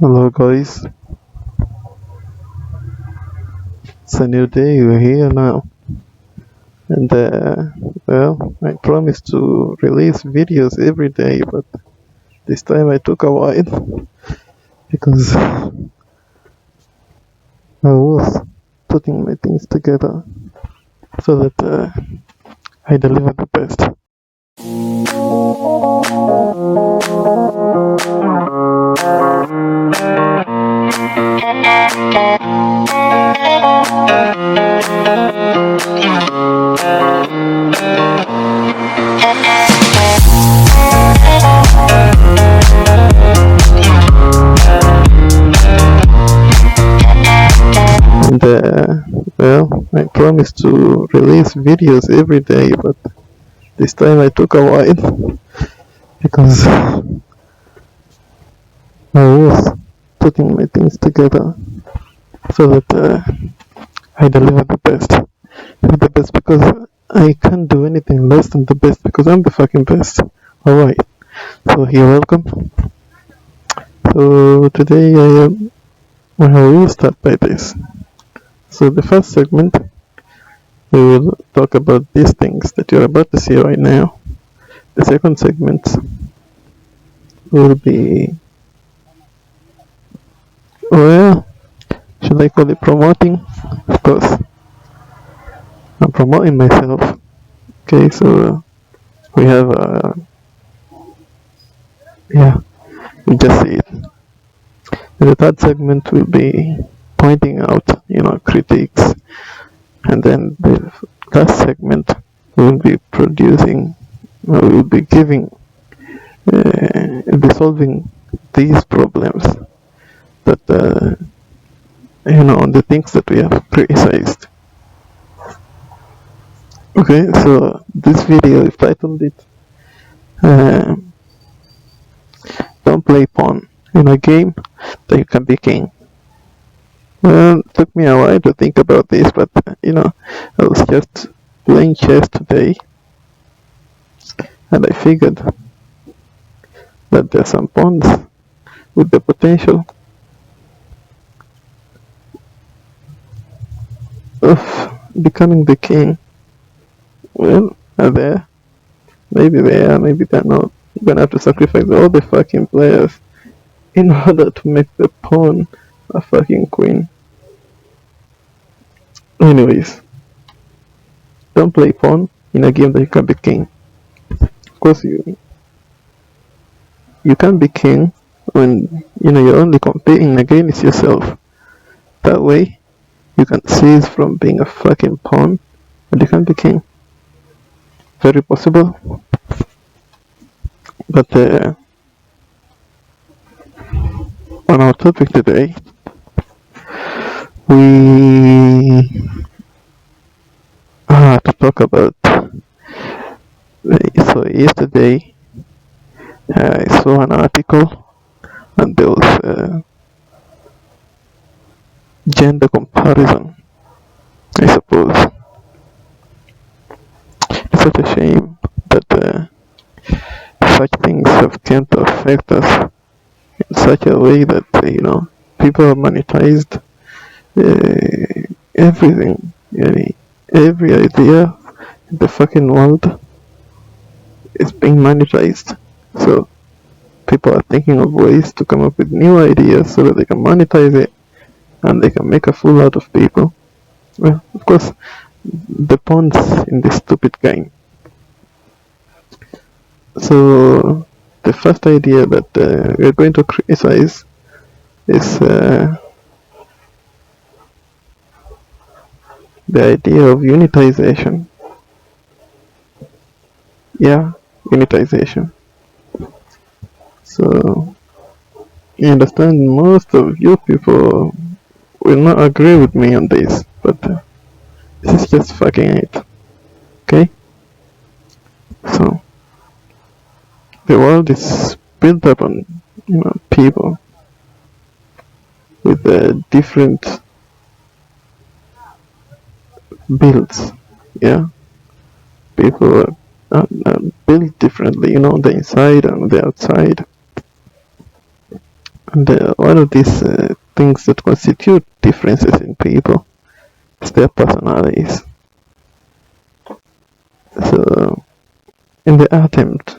Hello guys, it's a new day, we're here now. And well, I promised to release videos every day, but this time I took a while because I was putting my things together so that I deliver the best. And well, I promised to release videos every day, but this time I took a while because I was putting my things together so that I deliver the best. The best because I can't do anything less than the best because I'm the fucking best. Alright, so you're welcome. So today I will start by this. So the first segment we will talk about these things that you're about to see right now. The second segment will be, well, should I call it promoting? Of course, I'm promoting myself. Okay, so we have yeah, you just see it. And the third segment will be pointing out, critiques, and then the last segment will be will be giving, be solving these problems that, on the things that we have criticized. Okay, so this video is titled it, uh, Don't Play Pawn in a Game That You Can Be King. Well, it took me a while to think about this, but I was just playing chess today, and I figured that there are some pawns with the potential of becoming the king. Well, are there? Maybe they are, maybe they're not. I'm gonna have to sacrifice all the fucking players in order to make the pawn a fucking queen. Anyways, don't play pawn in a game that you can be king. Of course, you can't be king when you're only competing against yourself. That way, you can cease from being a fucking pawn, and you can be king. Very possible. But on our topic today, we to talk about. So yesterday, I saw an article, and there was gender comparison. I suppose it's such a shame that such things have come to affect us in such a way that people have monetized everything. Every idea in the fucking world is being monetized. So people are thinking of ways to come up with new ideas so that they can monetize it and they can make a fool out of people. Well, of course, the pawns in this stupid game. So the first idea that we're going to criticize is the idea of unitization. Yeah, unitization. So I understand most of you people will not agree with me on this, but this is just fucking it. Okay? So the world is built up on people with different builds. Yeah, people are built differently, the inside and the outside. And one of these things that constitute differences in people is their personalities. So, in the attempt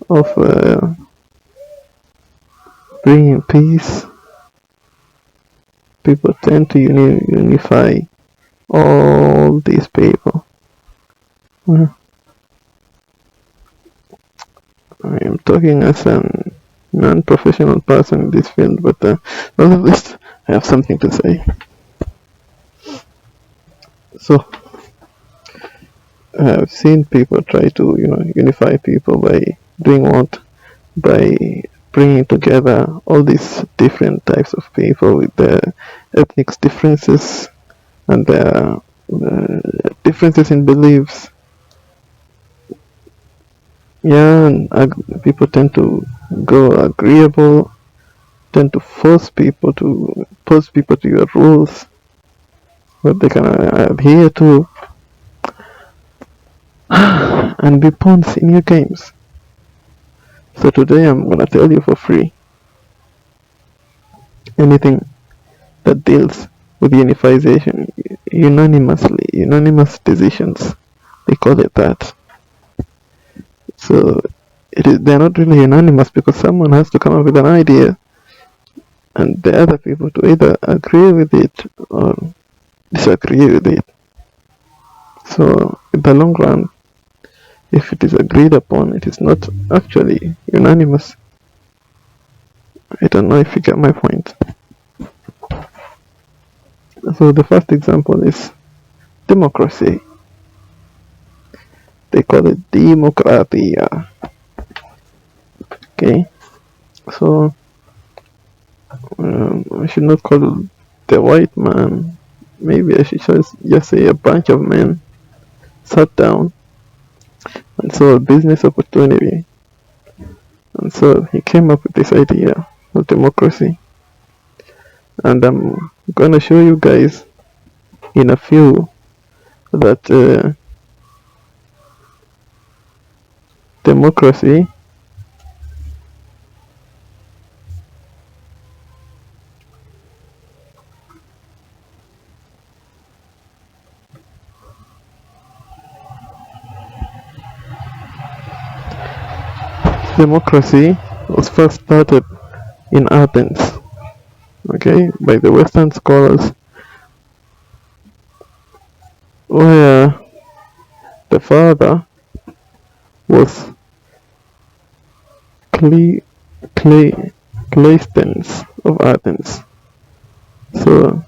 of bringing peace, people tend to unify all these people. I am talking as a non-professional person in this field, but nonetheless, I have something to say. So, I've seen people try to, unify people by doing what? By bringing together all these different types of people with their ethnic differences and their differences in beliefs. Yeah, and people tend to go agreeable, tend to force people to your rules that they can adhere to, and be pawns in your games. So today I'm gonna tell you for free, anything that deals with unifization, unanimous decisions, they call it that. So they're not really unanimous because someone has to come up with an idea and the other people to either agree with it or disagree with it. So in the long run, if it is agreed upon, it is not actually unanimous. I don't know if you get my point. So the first example is democracy. They call it democratia. Okay, so I should not call the white man. Maybe I should just say a bunch of men sat down and saw a business opportunity, and so he came up with this idea of democracy. And I'm gonna show you guys in a few that democracy was first started in Athens, okay, by the Western scholars, where the father was Cleisthenes of Athens. So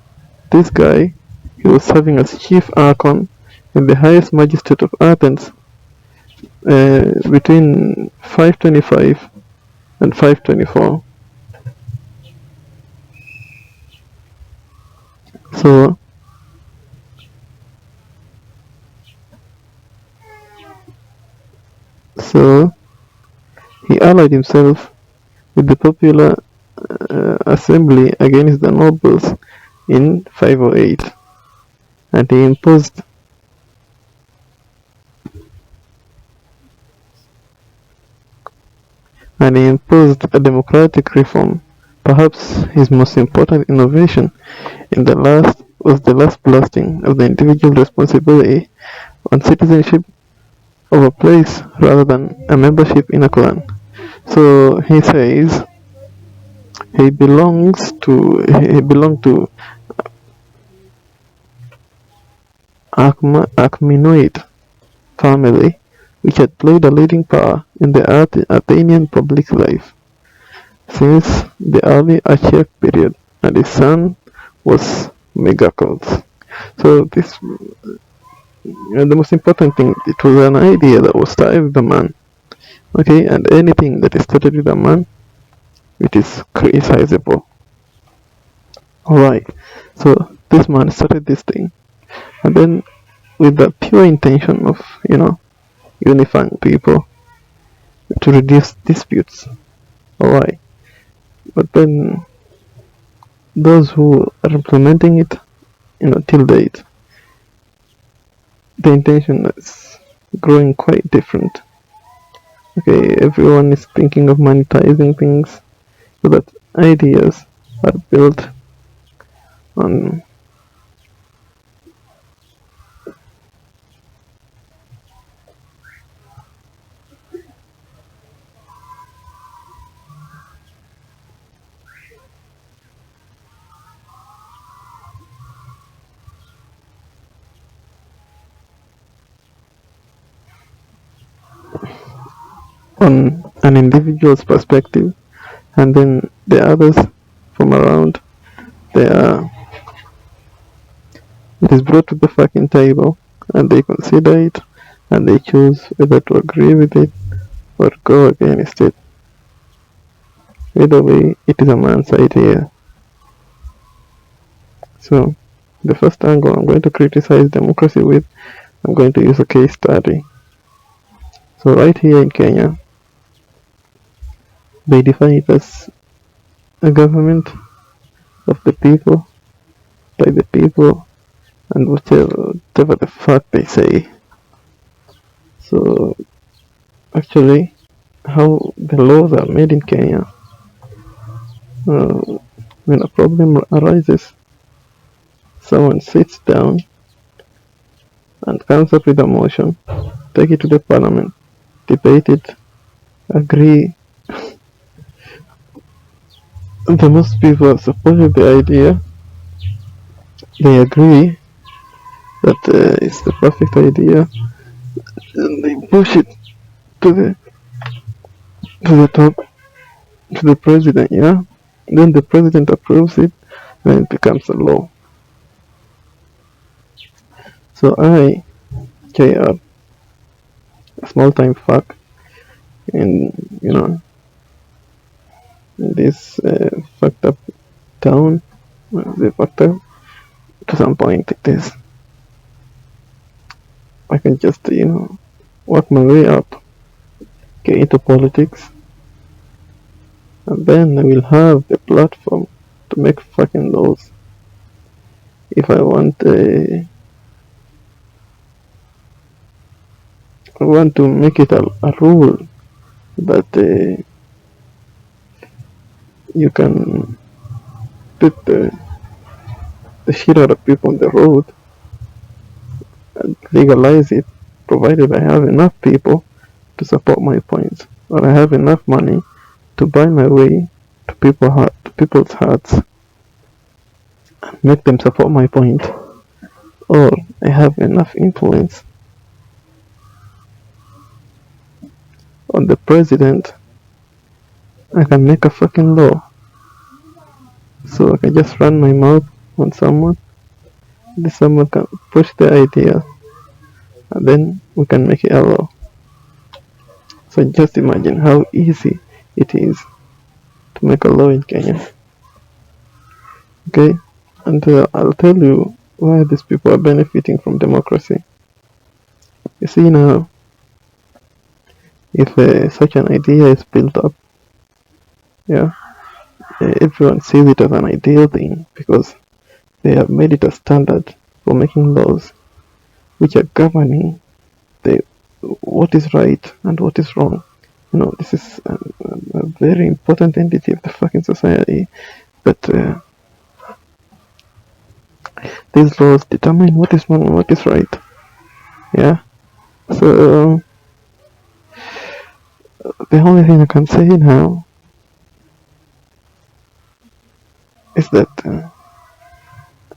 this guy, he was serving as chief archon in the highest magistrate of Athens between 525 and 524. So he allied himself with the popular assembly against the nobles in 508, and he imposed a democratic reform. Perhaps his most important innovation was the last blasting of the individual responsibility on citizenship of a place rather than a membership in a clan. So he says he belonged to Achaemenid family, which had played a leading part in the Athenian public life since the early Archaic period, and his son was Megacles. So the most important thing, it was an idea that was started with a man. Okay, and anything that is started with a man, it is criticizable. Alright, so this man started this thing, and then with the pure intention of, unifying people to reduce disputes. Alright, but then those who are implementing it, till date, the intention is growing quite different. Okay, everyone is thinking of monetizing things so that ideas are built on an individual's perspective, and then the others from around, they are it is brought to the fucking table, and they consider it, and they choose whether to agree with it or go against it. Either way, it is a man's idea. So, the first angle I'm going to criticize democracy with, I'm going to use a case study. So, right here in Kenya, they define it as a government of the people, by the people, and whatever the fuck they say. So, actually, how the laws are made in Kenya, when a problem arises, someone sits down and comes up with a motion, take it to the parliament, debate it, agree. The most people have supported the idea. They agree that it's the perfect idea, and they push it to the top, to the president. Yeah, then the president approves it, and it becomes a law. So I, KR, a small time fuck, in in this fucked up town, they fucked up to some point. It is. I can just work my way up, get into politics, and then I will have the platform to make fucking laws. If I want to make it a rule that you can put the shit out of people on the road and legalize it, provided I have enough people to support my points, or I have enough money to buy my way to people's hearts, and make them support my point, or I have enough influence on the president, I can make a fucking law. So I can just run my mouth on someone, this someone can push the idea, and then we can make it a law. So just imagine how easy it is to make a law in Kenya. Okay, and I'll tell you why these people are benefiting from democracy. You see now, if such an idea is built up, yeah, everyone sees it as an ideal thing because they have made it a standard for making laws which are governing what is right and what is wrong. This is a very important entity of the fucking society, that these laws determine what is wrong and what is right. Yeah. So the only thing I can say now is that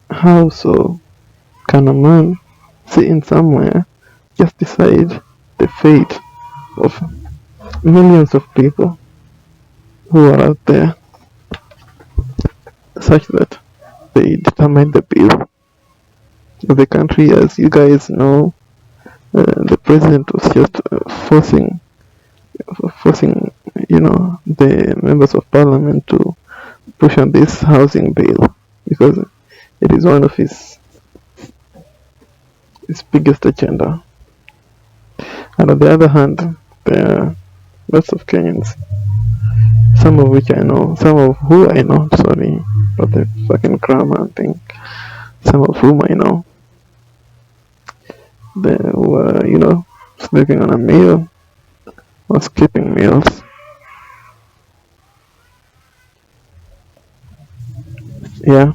how so can a man sitting somewhere just decide the fate of millions of people who are out there, such that they determine the bill of the country? As you guys know, the president was just forcing the members of parliament to push on this housing bill because it is one of his biggest agenda. And on the other hand, there are lots of Kenyans, some of which I know, some of who I know, sorry, not the fucking grammar thing, some of whom I know, they were, sleeping on a meal or skipping meals Yeah,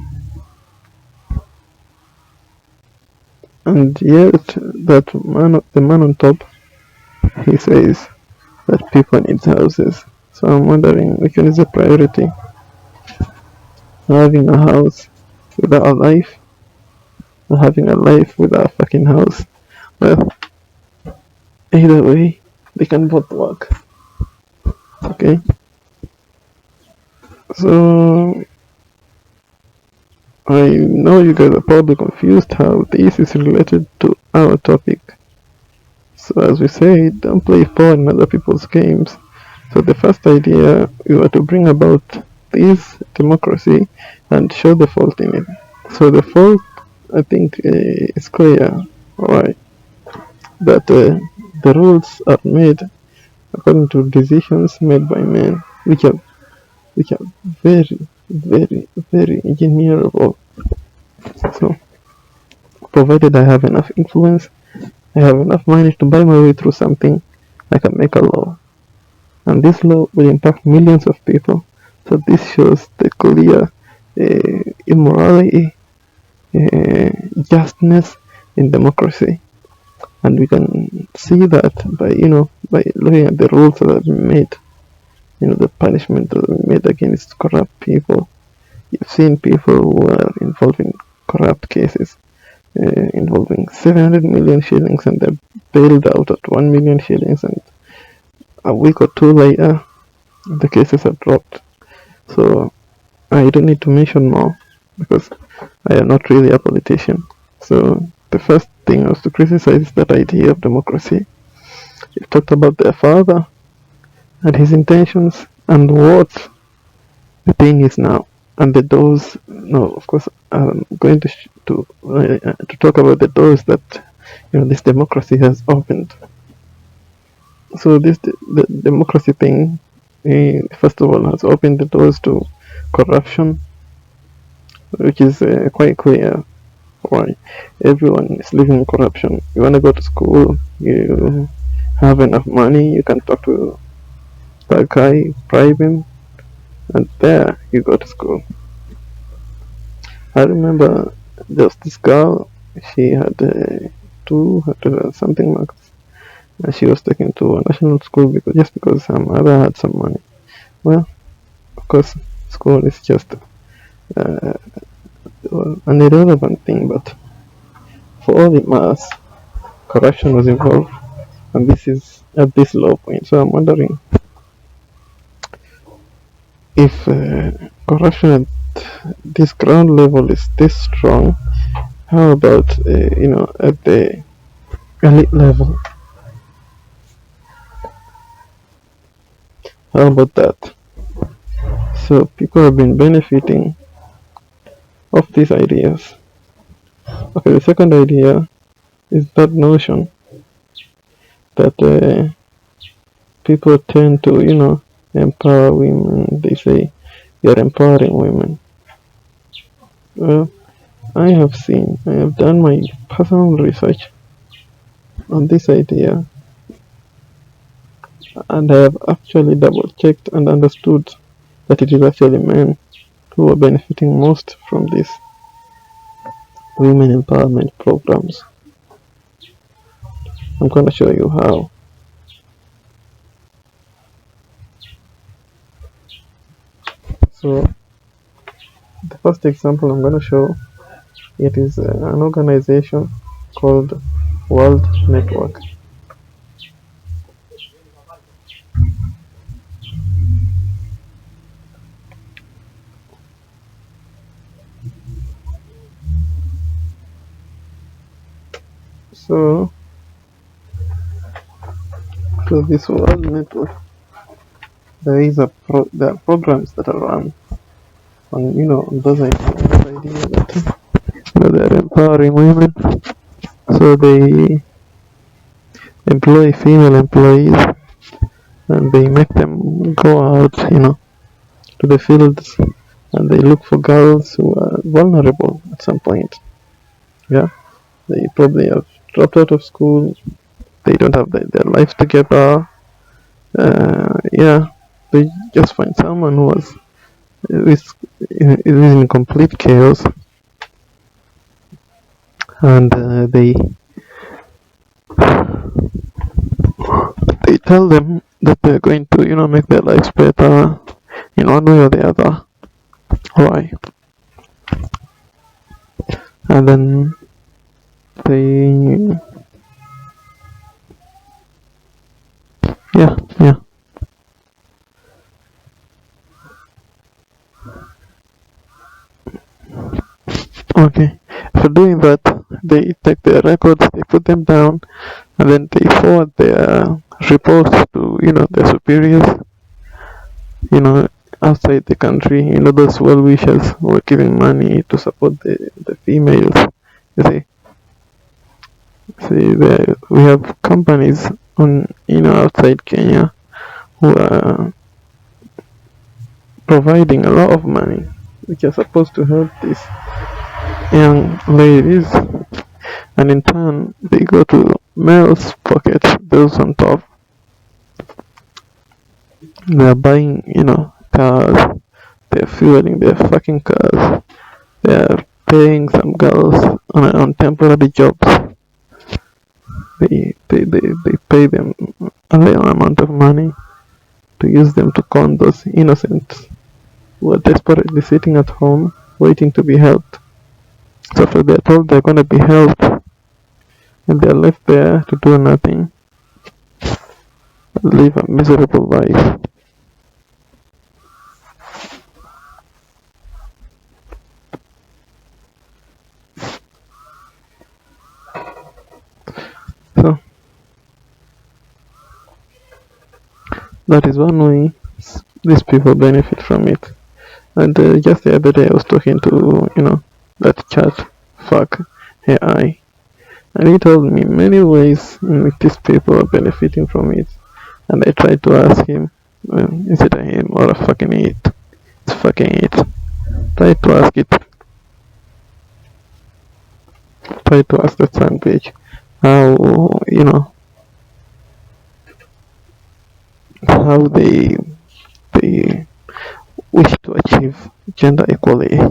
and yet the man on top, he says that people need houses. So I'm wondering which one is the priority: having a house without a life, or having a life without a fucking house. Well, either way, they can both work. Okay, so I know you guys are probably confused how this is related to our topic. So as we said, don't play pawn in other people's games. So the first idea we were to bring about this democracy and show the fault in it. So the fault, I think, is clear, right? That the rules are made according to decisions made by men, which are very, very, very engineerable. So provided I have enough influence, I have enough money to buy my way through something, I can make a law. And this law will impact millions of people. So this shows the clear immorality, uh, justness in democracy. And we can see that by looking at the rules that have been made, the punishment that have been made against corrupt people. You've seen people who are involved in corrupt cases involving 700 million shillings and they're bailed out at 1 million shillings, and a week or two later the cases are dropped. So I don't need to mention more because I am not really a politician. So the first thing was to criticize that idea of democracy. It talked about their father and his intentions and what the thing is now. And the doors, no, of course, I'm going to talk about the doors that this democracy has opened. So the democracy thing, first of all, has opened the doors to corruption, which is quite clear. Why everyone is living in corruption. You want to go to school, you have enough money, you can talk to that guy, bribe him, and there you go to school. I remember there was this girl, she had 200 something marks, and she was taken to a national school because her mother had some money. Well, of course, school is just uh, an irrelevant thing, but for all it matters, corruption was involved, and this is at this low point. So I'm wondering if corruption at this ground level is this strong, how about at the elite level? How about that? So people have been benefiting of these ideas. Okay, the second idea is that notion that people tend to, empower women. They say you're empowering women. Well, I have done my personal research on this idea, and I have actually double checked and understood that it is actually men who are benefiting most from these women empowerment programs. I'm gonna show you how. So the first example I'm gonna show, it is an organization called World Network. So this World Network, there are programs that are run on those ideas that they're empowering women. So they employ female employees and they make them go out, to the fields, and they look for girls who are vulnerable at some point. Yeah, they probably have dropped out of school. They don't have their life together. Yeah, they just find someone who is it is in complete chaos, and they tell them that they're going to, make their lives better in one way or the other. Why? And then they, yeah. Okay. For doing that, they take their records, they put them down, and then they forward their reports to, their superiors, you know, outside the country, those well wishers who are giving money to support the females. You see, we have companies on, outside Kenya who are providing a lot of money, which are supposed to help these young ladies, and in turn, they go to males' pockets, those on top. They're buying, cars, they're fueling their fucking cars, they're paying some girls on temporary jobs. They pay them a little amount of money to use them to con those innocents who are desperately sitting at home waiting to be helped. So after they're told they're gonna be helped and they're left there to do nothing, live a miserable life. So that is one way these people benefit from it. And just the other day I was talking to, that chat, fuck AI, and he told me many ways in which these people are benefiting from it. And I tried to ask him, is it a him or a fucking it? It's fucking it. Tried to ask it. Tried to ask that sandwich how, how they wish to achieve gender equality.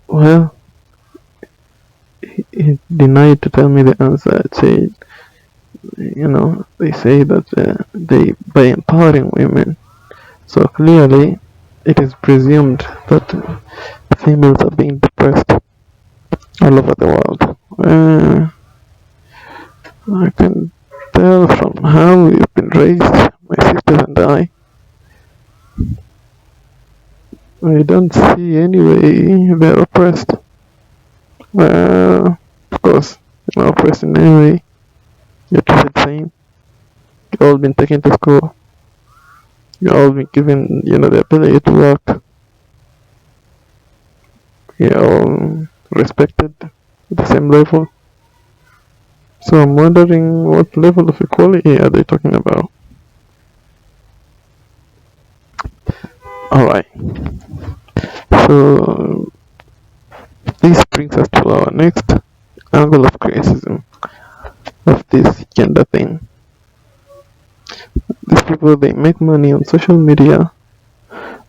Well, he denied to tell me the answer. It said, they say that they by empowering women. So clearly, it is presumed that females are being depressed all over the world. I can tell from how we've been raised, my sisters and I. I don't see any way they're oppressed. Of course, you're not oppressed in any way. You're treated the same. You've all been taken to school. You've all been given, the ability to work. You're all respected at the same level. So I'm wondering what level of equality are they talking about? Alright. So this brings us to our next angle of criticism of this gender thing. These people, they make money on social media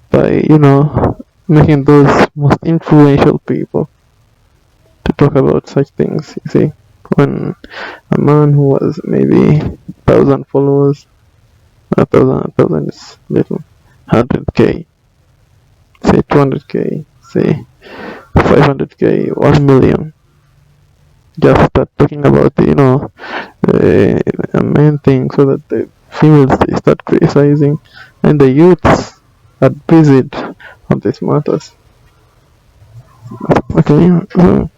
by, making those most influential people to talk about such things. You see, when a man who was maybe 1,000 followers, a thousand is little, 100k, say 200k, say 500k, 1 million, just start talking about a main thing, so that the females, they start criticizing, and the youths are busied on these matters. Okay, so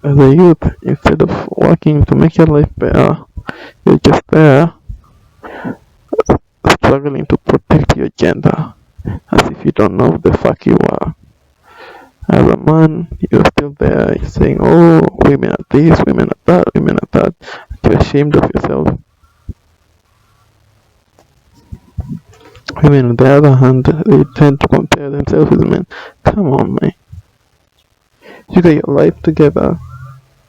as a youth, instead of working to make your life better, you're just there struggling to protect your gender, as if you don't know who the fuck you are. As a man, you're still there, you're saying, oh, women are this, women are that, women are that. You're ashamed of yourself. Women, on the other hand, they tend to compare themselves with men. Come on, man. You got your life together,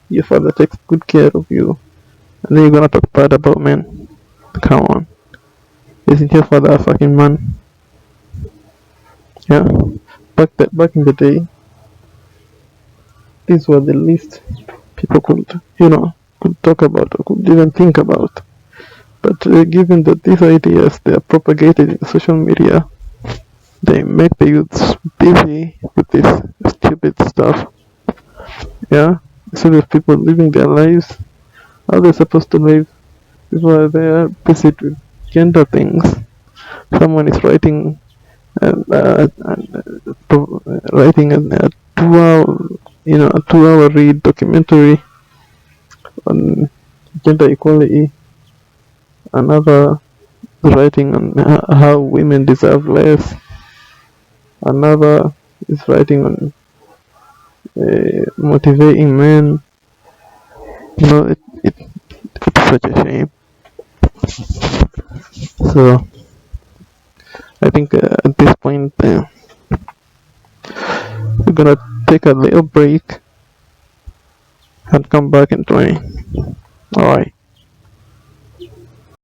your father takes good care of you, and then you're gonna talk bad about men. Come on. isn't here for that fucking man. Yeah, back in the day, these were the least people could, could talk about or could even think about. But given that these ideas they are propagated in social media, they make the youths busy with this stupid stuff. Yeah, instead of people living their lives how they're supposed to live, people are there busy with gender things. Someone is writing writing a 2 hour, a 2 hour read documentary on gender equality. Another writing on how women deserve less. Another is writing on motivating men. It's such a shame. So I think at this point we're gonna take a little break and come back and join. Alright.